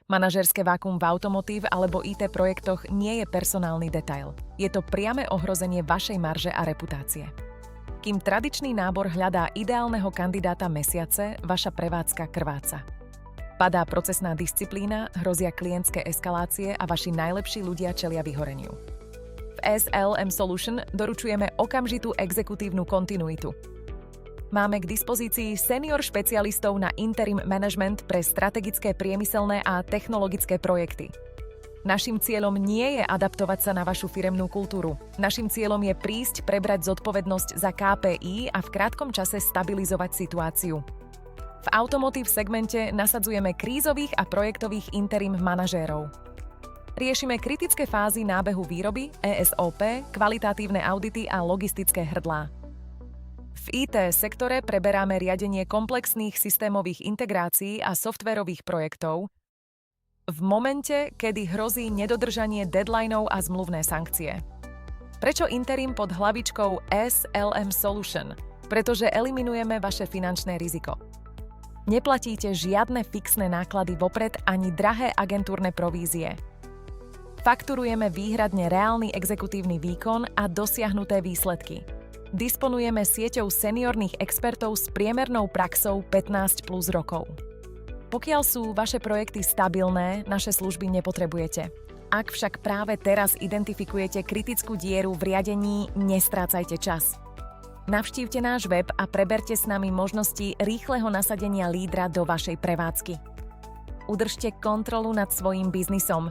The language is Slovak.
Manažérske vákuum v automotív alebo IT projektoch nie je personálny detail. Je to priame ohrozenie vašej marže a reputácie. Kým tradičný nábor hľadá ideálneho kandidáta mesiace, vaša prevádzka krváca. Padá procesná disciplína, hrozia klientské eskalácie a vaši najlepší ľudia čelia vyhoreniu. V SLM Solution doručujeme okamžitú exekutívnu kontinuitu. Máme k dispozícii senior špecialistov na interim management pre strategické priemyselné a technologické projekty. Naším cieľom nie je adaptovať sa na vašu firemnú kultúru. Naším cieľom je prísť, prebrať zodpovednosť za KPI a v krátkom čase stabilizovať situáciu. V automotív segmente nasadzujeme krízových a projektových interim manažérov. Riešime kritické fázy nábehu výroby, ESOP, kvalitatívne audity a logistické hrdlá. V IT sektore preberáme riadenie komplexných systémových integrácií a softvérových projektov v momente, kedy hrozí nedodržanie deadlineov a zmluvné sankcie. Prečo interim pod hlavičkou SLM Solution? Pretože eliminujeme vaše finančné riziko. Neplatíte žiadne fixné náklady vopred ani drahé agentúrne provízie. Fakturujeme výhradne reálny exekutívny výkon a dosiahnuté výsledky. Disponujeme sieťou seniorných expertov s priemernou praxou 15+ rokov. Pokiaľ sú vaše projekty stabilné, naše služby nepotrebujete. Ak však práve teraz identifikujete kritickú dieru v riadení, nestrácajte čas. Navštívte náš web a preberte s nami možnosti rýchleho nasadenia lídra do vašej prevádzky. Udržte kontrolu nad svojím biznisom.